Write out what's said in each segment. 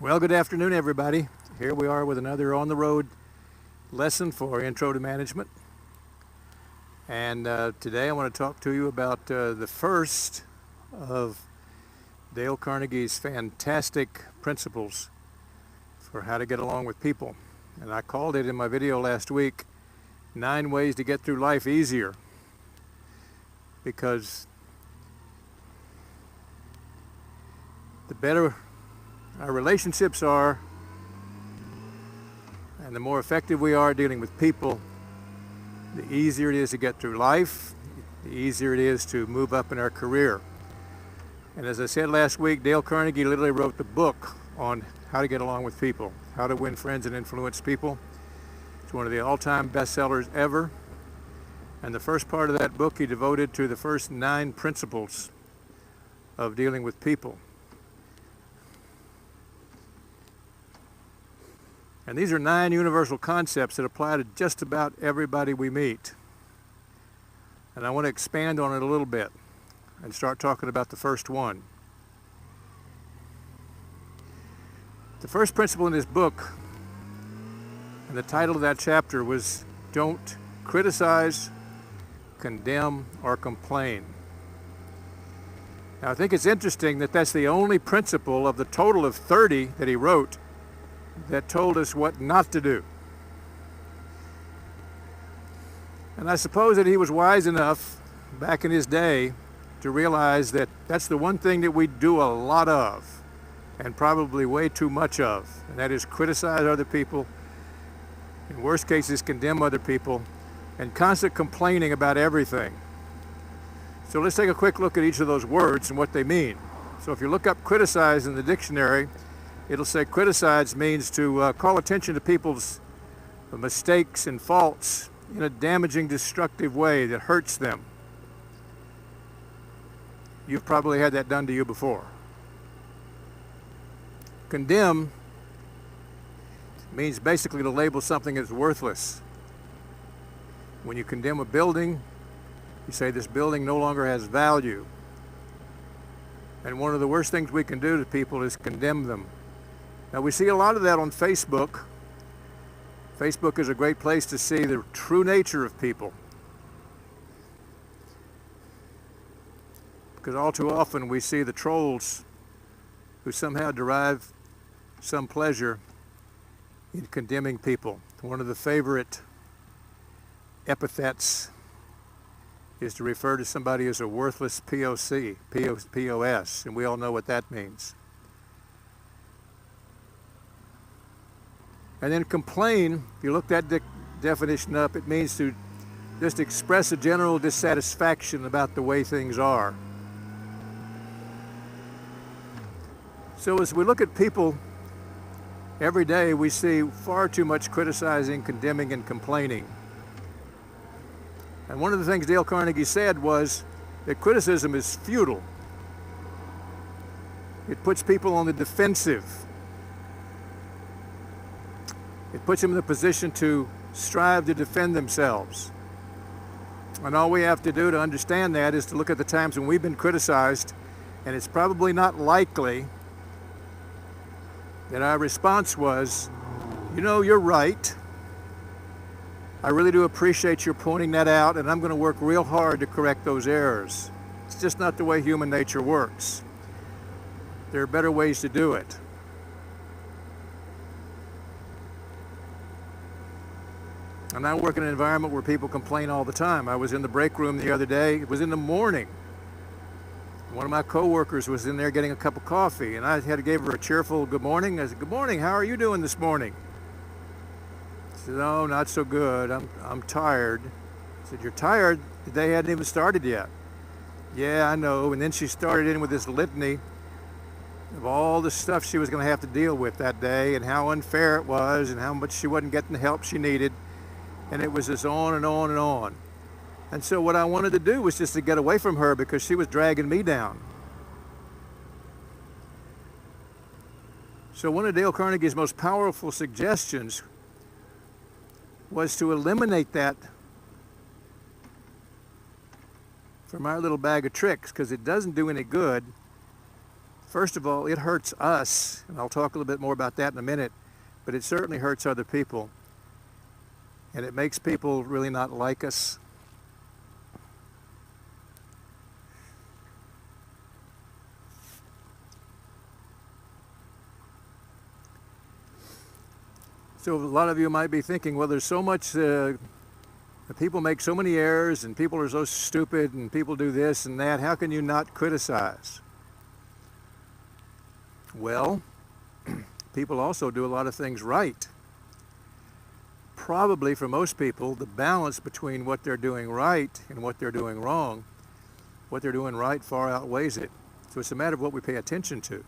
Well, good afternoon, everybody. Here we are with another on-the-road lesson for Intro to Management. And today I want to talk to you about the first of Dale Carnegie's fantastic principles for how to get along with people. And I called it in my video last week, 9 ways to get through life easier. Because the better our relationships are, and the more effective we are dealing with people, the easier it is to get through life, the easier it is to move up in our career. And as I said last week, Dale Carnegie literally wrote the book on how to get along with people, how to win friends and influence people. It's one of the all-time bestsellers ever. And the first part of that book he devoted to the first 9 principles of dealing with people. And these are 9 universal concepts that apply to just about everybody we meet. And I want to expand on it a little bit and start talking about the first one. The first principle in this book, and the title of that chapter was Don't Criticize, Condemn, or Complain. Now, I think it's interesting that that's the only principle of the total of 30 that he wrote that told us what not to do. And I suppose that he was wise enough back in his day to realize that that's the one thing that we do a lot of, and probably way too much of, and that is criticize other people, in worst cases condemn other people, and constant complaining about everything. So let's take a quick look at each of those words and what they mean. So if you look up criticize in the dictionary, it'll say criticize means to call attention to people's mistakes and faults in a damaging, destructive way that hurts them. You've probably had that done to you before. Condemn means basically to label something as worthless. When you condemn a building, you say this building no longer has value. And one of the worst things we can do to people is condemn them. Now, we see a lot of that on Facebook. Facebook is a great place to see the true nature of people. Because all too often we see the trolls who somehow derive some pleasure in condemning people. One of the favorite epithets is to refer to somebody as a worthless POC, POS, and we all know what that means. And then complain, if you look that definition up, it means to just express a general dissatisfaction about the way things are. So as we look at people every day, we see far too much criticizing, condemning, and complaining. And one of the things Dale Carnegie said was that criticism is futile. It puts people on the defensive. It puts them in the position to strive to defend themselves. And all we have to do to understand that is to look at the times when we've been criticized, and it's probably not likely that our response was, you know, you're right. I really do appreciate your pointing that out, and I'm going to work real hard to correct those errors. It's just not the way human nature works. There are better ways to do it. And I work in an environment where people complain all the time. I was in the break room the other day. It was in the morning. One of my coworkers was in there getting a cup of coffee, and I had to give her a cheerful good morning. I said, "Good morning, how are you doing this morning?" She said, "Oh, not so good. I'm tired." I said, "You're tired? The day hadn't even started yet." "Yeah, I know." And then she started in with this litany of all the stuff she was going to have to deal with that day, and how unfair it was, and how much she wasn't getting the help she needed. And it was just on and on and on. And so what I wanted to do was just to get away from her because she was dragging me down. So one of Dale Carnegie's most powerful suggestions was to eliminate that from our little bag of tricks, because it doesn't do any good First of all, it hurts us, and I'll talk a little bit more about that in a minute, but it certainly hurts other people. And it makes people really not like us. So a lot of you might be thinking, well, there's so much, people make so many errors, and people are so stupid, and people do this and that. How can you not criticize? Well, people also do a lot of things right. Probably for most people, the balance between what they're doing right and what they're doing wrong, what they're doing right far outweighs it. So it's a matter of what we pay attention to.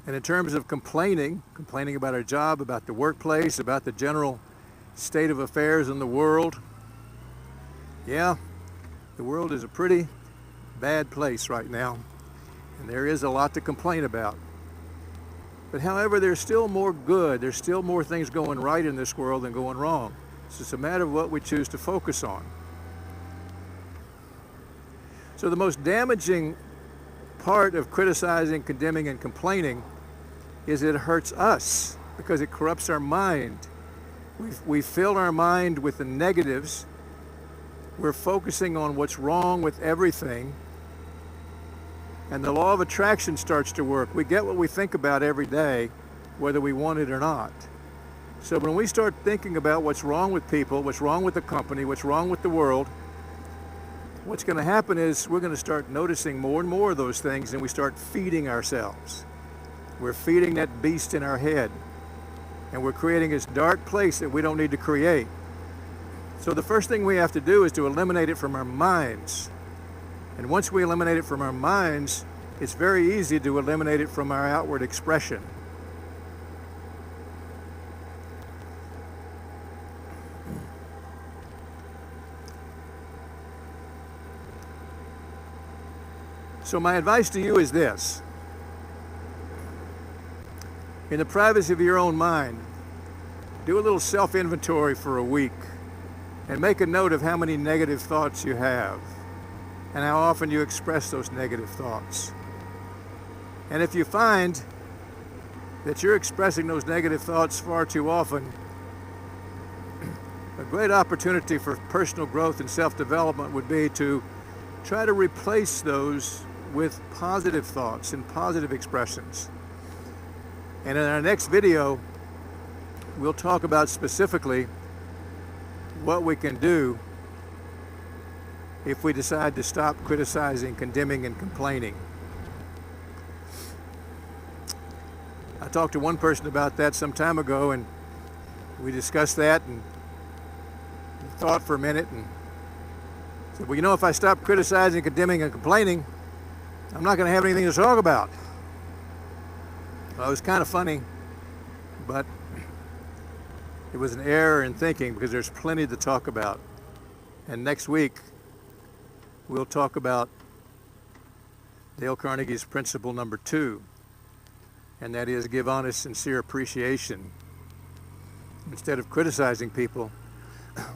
And in terms of complaining about our job, about the workplace, about the general state of affairs in the world, yeah, the world is a pretty bad place right now, and there is a lot to complain about. But however, there's still more good, there's still more things going right in this world than going wrong. So it's a matter of what we choose to focus on. So the most damaging part of criticizing, condemning, and complaining is it hurts us because it corrupts our mind. We fill our mind with the negatives. We're focusing on what's wrong with everything. And the law of attraction starts to work. We get what we think about every day, whether we want it or not. So when we start thinking about what's wrong with people, what's wrong with the company, what's wrong with the world, what's going to happen is we're going to start noticing more and more of those things, and we start feeding ourselves. We're feeding that beast in our head, and we're creating this dark place that we don't need to create. So the first thing we have to do is to eliminate it from our minds. And once we eliminate it from our minds, it's very easy to eliminate it from our outward expression. So my advice to you is this. In the privacy of your own mind, do a little self-inventory for a week and make a note of how many negative thoughts you have and how often you express those negative thoughts. And if you find that you're expressing those negative thoughts far too often, a great opportunity for personal growth and self-development would be to try to replace those with positive thoughts and positive expressions. And in our next video, we'll talk about specifically what we can do if we decide to stop criticizing, condemning, and complaining. I talked to one person about that some time ago, and we discussed that and thought for a minute and said, well, you know, if I stop criticizing, condemning, and complaining, I'm not going to have anything to talk about. Well, it was kind of funny, but it was an error in thinking because there's plenty to talk about. And next week, we'll talk about Dale Carnegie's principle number 2, and that is give honest, sincere appreciation. Instead of criticizing people,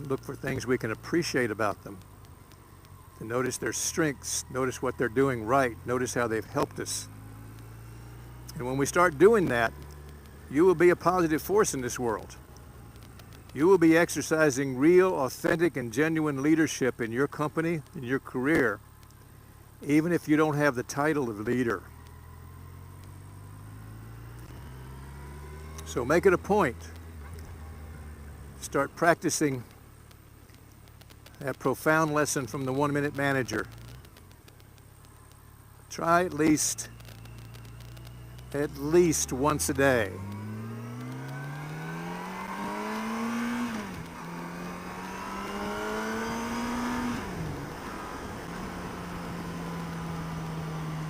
look for things we can appreciate about them. To notice their strengths, notice what they're doing right, notice how they've helped us. And when we start doing that, you will be a positive force in this world. You will be exercising real, authentic, and genuine leadership in your company, in your career, even if you don't have the title of leader. So make it a point. Start practicing that profound lesson from the 1-Minute Manager. Try at least once a day.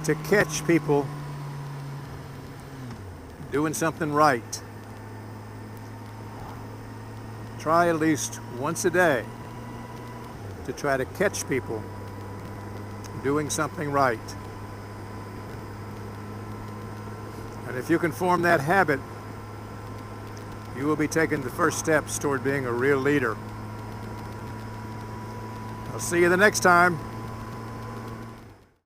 To catch people doing something right. Try at least once a day to try to catch people doing something right. And if you can form that habit, you will be taking the first steps toward being a real leader. I'll see you the next time.